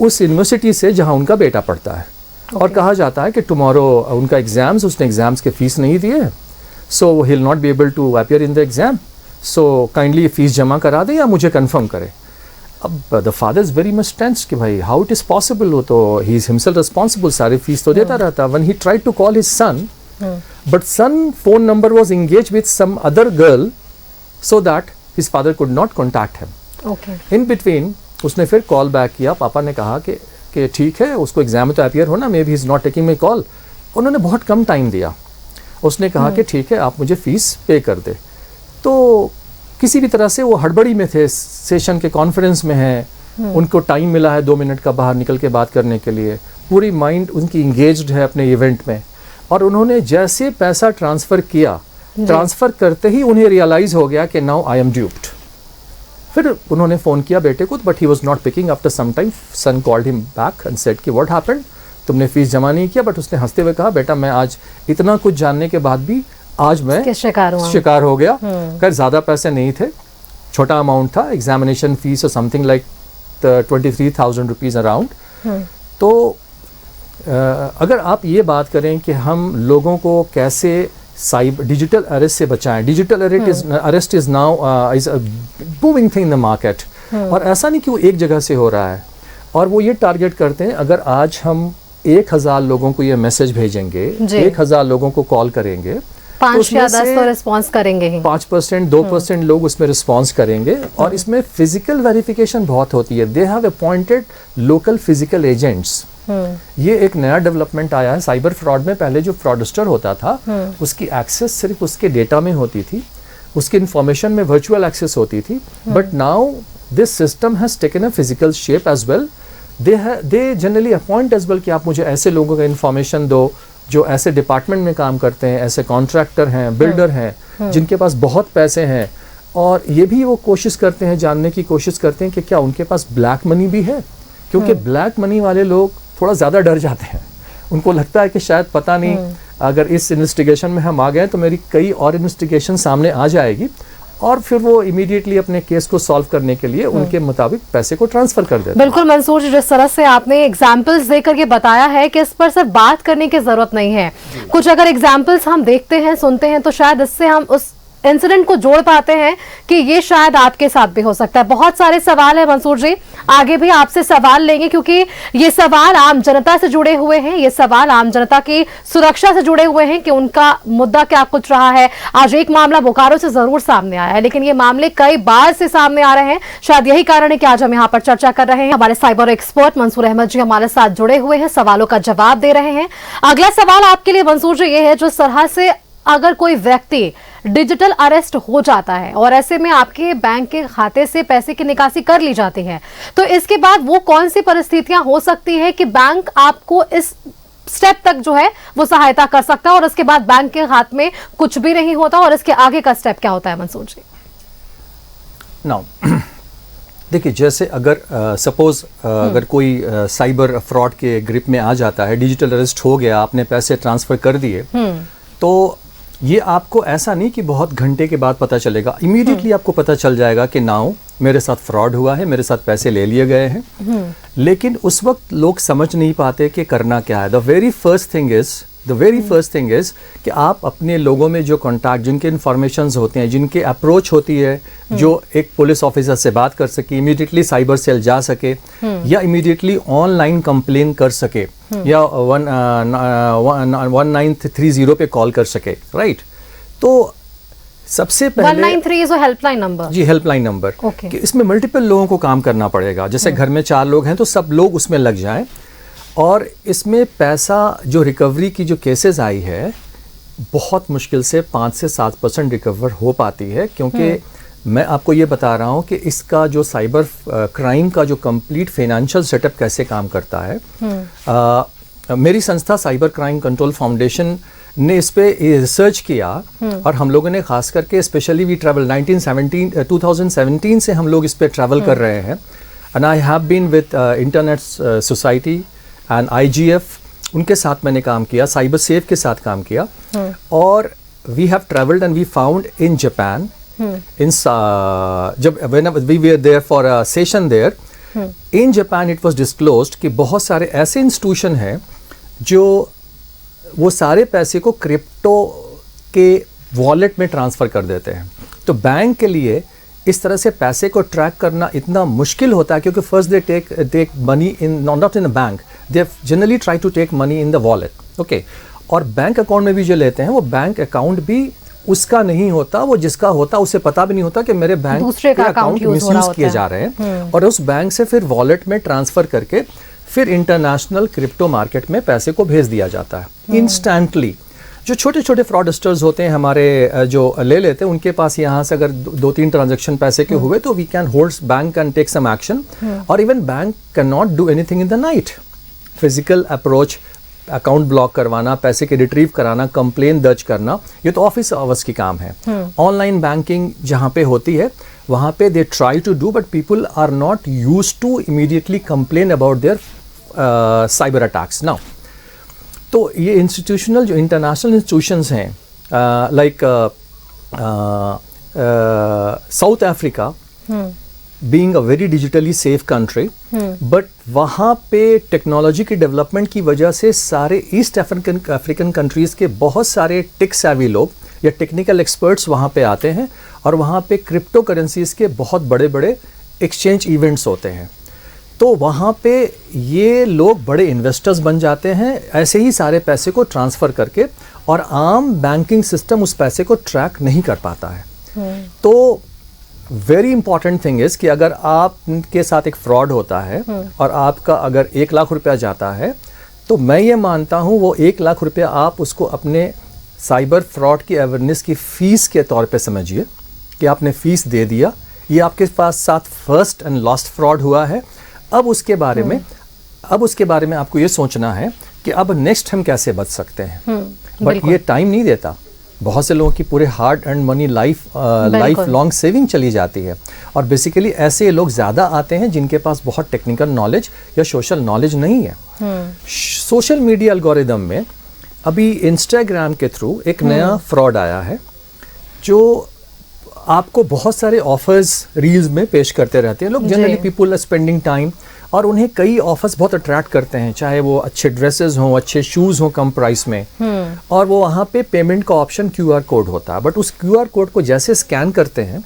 उस यूनिवर्सिटी से जहाँ उनका बेटा पढ़ता है, और कहा जाता है कि टुमारो उनका एग्ज़ाम्स, उसने एग्ज़ाम्स के फीस नहीं दिए, so he will not be able to appear in the exam, so kindly fees जमा करा दे या मुझे कंफर्म करे। अब the father is very much tensed कि भाई हाउ इट इज़ पॉसिबल, हो तो ही इज़ हिमसेल्फ रिस्पॉन्सिबल, सारी फीस तो देता रहता। When he tried to call his son, but son phone number was engaged with some other girl so that his father could not contact him. In between उसने फिर call back किया, पापा ने कहा कि ठीक है, उसको एग्जाम में तो अपीयर होना, may be is not taking my call. उन्होंने बहुत कम टाइम दिया, उसने कहा कि ठीक है आप मुझे फ़ीस पे कर दे। तो किसी भी तरह से वो हड़बड़ी में थे, सेशन के कॉन्फ्रेंस में हैं, उनको टाइम मिला है 2 मिनट का बाहर निकल के बात करने के लिए, पूरी माइंड उनकी इंगेज्ड है अपने इवेंट में। और उन्होंने जैसे पैसा ट्रांसफ़र किया, ट्रांसफ़र करते ही उन्हें रियलाइज़ हो गया कि नाउ आई एम ड्यूप्ड। फिर उन्होंने फ़ोन किया बेटे को, but he was not picking. After some time son called him back and said कि व्हाट हैपेंड, तुमने फ़ीस जमा नहीं किया। बट उसने हंसते हुए कहा बेटा मैं आज इतना कुछ जानने के बाद भी आज मैं शिकार हो गया। खैर ज़्यादा पैसे नहीं थे, छोटा अमाउंट था, एग्जामिनेशन फीस और समथिंग लाइक 23,000 रुपीज़ अराउंड। तो अगर आप ये बात करें कि हम लोगों को कैसे साइबर डिजिटल अरेस्ट से बचाएं, digital arrest is now is a booming thing in the market. और ऐसा नहीं कि वो एक जगह से हो रहा है, और वो ये टारगेट करते हैं अगर आज हम 1,000 लोगों को ये मैसेज भेजेंगे, 1,000 लोगों को कॉल करेंगे, 5 या 10 तो रिस्पॉन्स करेंगे ही। 5%, 2% लोग उसमें रिस्पॉन्स करेंगे। और इसमें फिजिकल वेरिफिकेशन बहुत होती है। They have appointed local physical agents. ये एक नया डेवलपमेंट आया है साइबर फ्रॉड में। पहले जो फ्रॉडस्टर होता था उसकी एक्सेस सिर्फ उसके डेटा में होती थी, उसकी इंफॉर्मेशन में वर्चुअल एक्सेस होती थी। But now this system has taken a physical shape as well. They generally appoint as well कि आप मुझे ऐसे लोगों का इंफॉर्मेशन दो जो ऐसे डिपार्टमेंट में काम करते हैं, ऐसे कॉन्ट्रैक्टर हैं, बिल्डर हैं, जिनके पास बहुत पैसे हैं, और ये भी वो कोशिश करते हैं, जानने की कोशिश करते हैं कि क्या उनके पास ब्लैक मनी भी है, क्योंकि ब्लैक मनी वाले लोग थोड़ा ज़्यादा डर जाते हैं। उनको लगता है कि शायद पता नहीं अगर इस इन्वेस्टिगेशन में हम आ गए तो मेरी कई और इन्वेस्टिगेशन सामने आ जाएगी, और फिर वो इमीडिएटली अपने केस को सॉल्व करने के लिए उनके मुताबिक पैसे को ट्रांसफर कर देते हैं। बिल्कुल मंसूर जी, जिस तरह से आपने एग्जाम्पल्स देकर के बताया है कि इस पर सिर्फ बात करने की जरूरत नहीं है, कुछ अगर एग्जाम्पल्स हम देखते हैं, सुनते हैं, तो शायद इससे हम उस इंसिडेंट को जोड़ पाते हैं कि ये शायद आपके साथ भी हो सकता है। बहुत सारे सवाल है मंसूर जी, आगे भी आपसे सवाल लेंगे, क्योंकि ये सवाल आम जनता से जुड़े हुए हैं, ये सवाल आम जनता की सुरक्षा से जुड़े हुए हैं कि उनका मुद्दा क्या कुछ रहा है। आज एक मामला बोकारो से जरूर सामने आया है, लेकिन ये मामले कई बार से सामने आ रहे हैं। शायद यही कारण है कि आज हम यहाँ पर चर्चा कर रहे हैं। हमारे साइबर एक्सपर्ट मंसूर अहमद जी हमारे साथ जुड़े हुए हैं, सवालों का जवाब दे रहे हैं। अगला सवाल आपके लिए मंसूर जी ये है, जिस तरह से अगर कोई व्यक्ति डिजिटल अरेस्ट हो जाता है और ऐसे में आपके बैंक के खाते से पैसे की निकासी कर ली जाती है, तो इसके बाद वो कौन सी परिस्थितियां हो सकती है कि बैंक आपको इस स्टेप तक जो है वो सहायता कर सकता है, और इसके बाद बैंक के हाथ में कुछ भी नहीं होता, और इसके आगे का स्टेप क्या होता है मंसूर जी? नाउ देखिए, जैसे अगर सपोज अगर कोई साइबर फ्रॉड के ग्रिप में आ जाता है, डिजिटल अरेस्ट हो गया, आपने पैसे ट्रांसफर कर दिए, तो ये आपको ऐसा नहीं कि बहुत घंटे के बाद पता चलेगा, इमीडिएटली आपको पता चल जाएगा कि नाउ मेरे साथ फ्रॉड हुआ है, मेरे साथ पैसे ले लिए गए हैं। लेकिन उस वक्त लोग समझ नहीं पाते कि करना क्या है। The very first thing is कि आप अपने लोगों में जो कॉन्टैक्ट, जिनके इन्फॉर्मेशंस होते हैं, जिनके अप्रोच होती है, जो एक पुलिस ऑफिसर से बात कर सके, इमीडिएटली साइबर सेल जा सके, या इमीडिएटली ऑनलाइन कंप्लेन कर सके, या 1930 पे कॉल कर सके, राइट? तो सबसे पहले 193 हेल्पलाइन नंबर, जी हेल्पलाइन नंबर, Okay. कि इसमें मल्टीपल लोगों को काम करना पड़ेगा। जैसे घर में 4 लोग हैं तो सब लोग उसमें लग जाएं, और इसमें पैसा जो रिकवरी की जो केसेस आई है, बहुत मुश्किल से 5 से 7% रिकवर हो पाती है, क्योंकि मैं आपको ये बता रहा हूँ कि इसका जो साइबर क्राइम का जो कंप्लीट फाइनेंशियल सेटअप कैसे काम करता है। मेरी संस्था साइबर क्राइम कंट्रोल फाउंडेशन ने इस पे रिसर्च किया, और हम लोगों ने खास करके स्पेशली वी ट्रैवल 2017 से हम लोग इस पे ट्रैवल कर रहे हैं, and I have been with internet society and IGF, उनके साथ मैंने काम किया, साइबर सेफ के साथ काम किया, और we have travelled and we found in Japan, जब whenever we were there for a session there in Japan, it was disclosed कि बहुत सारे ऐसे इंस्टीट्यूशन हैं जो वो सारे पैसे को क्रिप्टो के वॉलेट में ट्रांसफ़र कर देते हैं। तो बैंक के लिए इस तरह से पैसे को ट्रैक करना इतना मुश्किल होता है, क्योंकि first they take money in not in a bank, they generally try to take money in the wallet, okay. और बैंक अकाउंट में भी जो लेते हैं, वो बैंक अकाउंट भी उसका नहीं होता, वो जिसका होता उसे पता भी नहीं होता कि मेरे बैंक के अकाउंट मिसयूज किए जा रहे हैं, और उस बैंक से फिर वॉलेट में ट्रांसफ़र करके फिर इंटरनेशनल क्रिप्टो मार्केट में पैसे को भेज दिया जाता है इंस्टेंटली। जो छोटे छोटे फ्रॉडस्टर्स होते हैं हमारे, जो ले लेते हैं, उनके पास यहाँ से अगर 2-3 ट्रांजैक्शन पैसे के हुए तो we can hold, bank can take some action, और even bank can not do anything in the night. Physical approach, account block करवाना, पैसे के रिट्रीव कराना, कंप्लेन दर्ज करना, ये तो ऑफिस आवर्स की काम है। ऑनलाइन बैंकिंग जहाँ पे होती है वहाँ पे they try to do, but people are not use to immediately complain about their cyber attacks. Now तो ये इंस्टीट्यूशनल जो इंटरनेशनल इंस्टीट्यूशंस हैं, like South Africa being a very digitally safe country, but वहाँ पे टेक्नोलॉजी की development की वजह से सारे ईस्ट अफ्रीकन कंट्रीज़ के बहुत सारे टेक सेवी लोग या टेक्निकल एक्सपर्ट्स वहाँ पे आते हैं, और वहाँ पे क्रिप्टो करेंसीज के बहुत बड़े बड़े एक्सचेंज इवेंट्स होते हैं। तो वहाँ पे ये लोग बड़े इन्वेस्टर्स बन जाते हैं ऐसे ही सारे पैसे को ट्रांसफ़र करके, और आम बैंकिंग सिस्टम उस पैसे को ट्रैक नहीं कर पाता है। तो वेरी इंपॉर्टेंट थिंग इज़ कि अगर आपके साथ एक फ्रॉड होता है और आपका अगर 1 लाख रुपया जाता है, तो मैं ये मानता हूँ वो 1 लाख रुपया आप उसको अपने साइबर फ्रॉड की अवेयरनेस की फ़ीस के तौर पे समझिए कि आपने फ़ीस दे दिया, ये आपके पास साथ फर्स्ट एंड लास्ट फ्रॉड हुआ है। अब उसके बारे में आपको ये सोचना है कि अब नेक्स्ट हम कैसे बच सकते हैं, बट ये टाइम नहीं देता। बहुत से लोगों की पूरे hard and money life long saving चली जाती है, और बेसिकली ऐसे लोग ज़्यादा आते हैं जिनके पास बहुत टेक्निकल नॉलेज या सोशल नॉलेज नहीं है। सोशल मीडिया एल्गोरिदम में अभी इंस्टाग्राम के थ्रू एक नया फ्रॉड आया है, जो आपको बहुत सारे ऑफर्स रील्स में पेश करते रहते हैं लोग। Generally people are spending time, और उन्हें कई ऑफर्स बहुत अट्रैक्ट करते हैं, चाहे वो अच्छे ड्रेसेस हों, अच्छे शूज़ हों कम प्राइस में, और वो वहाँ पे पेमेंट का ऑप्शन QR कोड होता है। बट उस QR कोड को जैसे स्कैन करते हैं,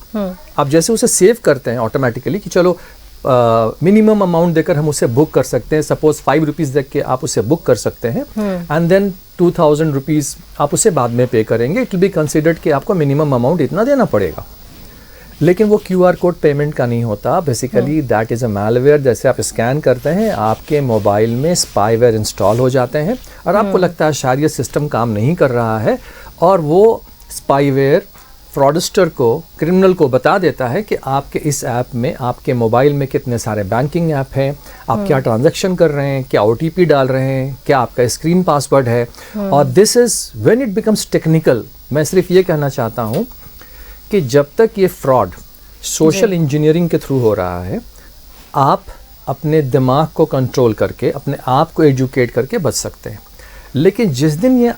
आप जैसे उसे सेव करते हैं ऑटोमेटिकली कि चलो मिनिमम अमाउंट देकर हम उसे बुक कर सकते हैं, सपोज 5 रुपीज़ देख के आप उसे बुक कर सकते हैं, एंड देन 2000 रुपीज़ आप उसे बाद में पे करेंगे। इट विल बी कंसिडर्ड कि आपको मिनिमम अमाउंट इतना देना पड़ेगा। लेकिन वो QR कोड पेमेंट का नहीं होता, basically that is a malware. जैसे आप स्कैन करते हैं, आपके मोबाइल में स्पाईवेयर इंस्टॉल हो जाते हैं, और आपको लगता है शायद ये सिस्टम काम नहीं कर रहा है, और वो स्पाईवेयर फ्रॉडस्टर को, क्रिमिनल को बता देता है कि आपके इस ऐप में, आपके मोबाइल में कितने सारे बैंकिंग ऐप हैं, आप क्या ट्रांजैक्शन कर रहे हैं, क्या OTP डाल रहे हैं, क्या आपका स्क्रीन पासवर्ड है। और this is when it becomes technical. मैं सिर्फ ये कहना चाहता हूँ कि जब तक ये फ्रॉड सोशल इंजीनियरिंग के थ्रू हो रहा है, आप अपने दिमाग को कंट्रोल करके, अपने आप को एजुकेट करके बच सकते हैं। लेकिन जिस दिन ये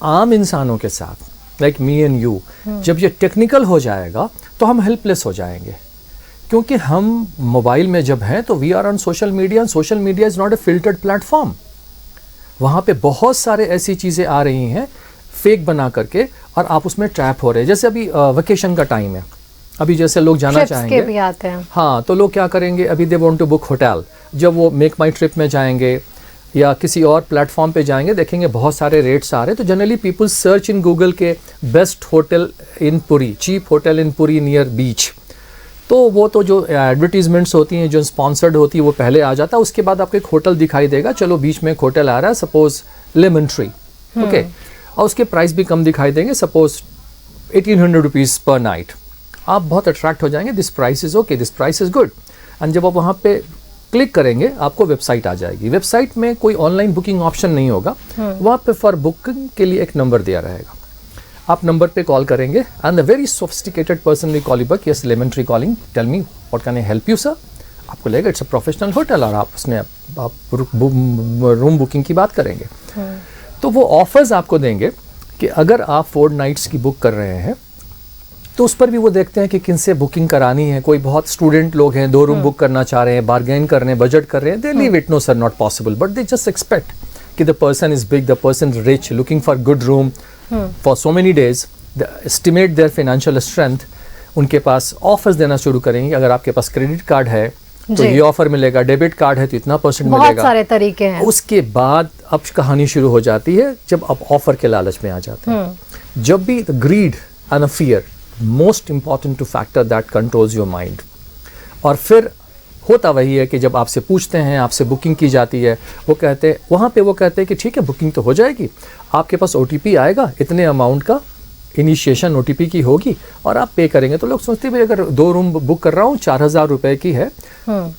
आम इंसानों के साथ, लाइक मी एंड यू, जब ये टेक्निकल हो जाएगा तो हम हेल्पलेस हो जाएंगे। क्योंकि हम मोबाइल में जब हैं तो we are on social media, and social media is not a filtered platform. वहाँ पे बहुत सारे ऐसी चीज़ें आ रही हैं फेक बना करके, और आप उसमें ट्रैप हो रहे हैं। जैसे अभी वेकेशन का टाइम है, अभी जैसे लोग जाना चाहेंगे, भी आते हैं। हाँ, तो लोग क्या करेंगे, अभी they want to book hotel, जब वो मेक माई ट्रिप में जाएंगे या किसी और प्लेटफॉर्म पे जाएंगे, देखेंगे बहुत सारे रेट्स आ रहे हैं, तो generally people search in Google के best hotel in Puri, cheap hotel in Puri near beach. तो वो तो जो एडवर्टीजमेंट्स होती हैं, जो स्पॉन्सर्ड होती है, वो पहले आ जाता है। उसके बाद आपको एक होटल दिखाई देगा, चलो बीच में एक होटल आ रहा है, सपोज लेमन ट्री, ओके, और उसके प्राइस भी कम दिखाई देंगे, सपोज 1800 रुपीज़ पर नाइट। आप बहुत अट्रैक्ट हो जाएंगे, this price is okay, this price is good. And जब आप वहाँ पे क्लिक करेंगे, आपको वेबसाइट आ जाएगी। वेबसाइट में कोई ऑनलाइन बुकिंग ऑप्शन नहीं होगा, वहाँ पे फॉर बुकिंग के लिए एक नंबर दिया रहेगा। आप नंबर पे कॉल करेंगे, and the very sophisticated person will call you back, yes Lemon Tree calling, tell me what can I help you sir. आपको लगेगा इट्स अ प्रोफेशनल होटल, और आप उसने आप रूम बुकिंग की बात करेंगे। तो वो ऑफर्स आपको देंगे कि अगर आप 4 नाइट्स की बुक कर रहे हैं, तो उस पर भी वो देखते हैं कि किन से बुकिंग करानी है। कोई बहुत स्टूडेंट लोग हैं, 2 रूम बुक करना चाह रहे हैं, बार्गेन कर रहे हैं, बजट कर रहे हैं, they leave it, no sir not possible, but they just expect कि the person is big, the person is rich, looking for good room for so many days, estimate their financial strength. उनके पास offers देना शुरू करेंगे। अगर आपके पास credit card है तो ये ऑफर मिलेगा, डेबिट कार्ड है तो इतना % मिलेगा। बहुत सारे तरीके हैं। उसके बाद अब कहानी शुरू हो जाती है, जब आप ऑफर के लालच में आ जाते हैं। जब भी grid and fear most important two factor that controls your mind. और फिर होता वही है कि जब आपसे पूछते हैं, आपसे बुकिंग की जाती है, वो कहते हैं, वहाँ पे वो कहते हैं कि ठीक है बुकिंग तो हो जाएगी, आपके पास OTP आएगा, इतने अमाउंट का इनिशिएशन OTP की होगी और आप पे करेंगे। तो लोग सोचते हैं अगर 2 रूम बुक कर रहा हूँ 4000 रुपए की है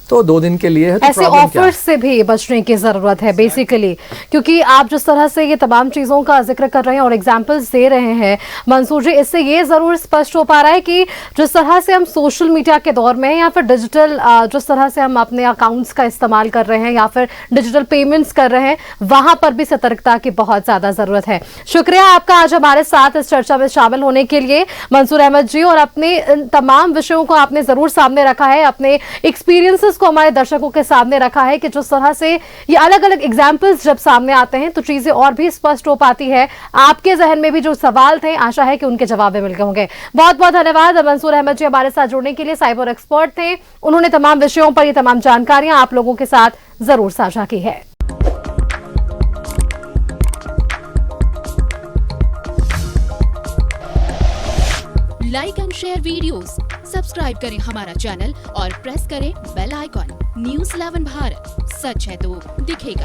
तो 2 दिन के लिए है, तो ऐसे ऑफर्स से भी बचने की जरूरत है बेसिकली, क्योंकि आप जिस तरह से ये तमाम चीजों का जिक्र कर रहे हैं और एग्जांपल्स दे रहे हैं मंसूर जी, इससे ये जरूर स्पष्ट हो पा रहा है कि जिस तरह से हम सोशल मीडिया के दौर में या फिर डिजिटल जिस तरह से हम अपने अकाउंट्स का इस्तेमाल कर रहे हैं या फिर डिजिटल पेमेंट्स कर रहे हैं, वहां पर भी सतर्कता की बहुत ज्यादा जरूरत है। शुक्रिया आपका आज हमारे साथ इस चर्चा में शामिल होने के लिए मंसूर अहमद जी, और अपने तमाम विषयों को आपने जरूर सामने रखा है, अपने एक्सपीरियंसेस को हमारे दर्शकों के सामने रखा है कि जिस तरह से ये अलग अलग एग्जाम्पल्स जब सामने आते हैं तो चीजें और भी स्पष्ट हो पाती है। आपके जहन में भी जो सवाल थे, आशा है कि उनके जवाब मिल गए होंगे। बहुत बहुत धन्यवाद मंसूर अहमद जी हमारे साथ जुड़ने के लिए। साइबर एक्सपर्ट थे, उन्होंने तमाम विषयों पर ये तमाम जानकारियां आप लोगों के साथ जरूर साझा की है। Like and share videos, subscribe करें हमारा चैनल और प्रेस करें बेल आइकॉन। न्यूज़ 11 भारत, सच है तो दिखेगा।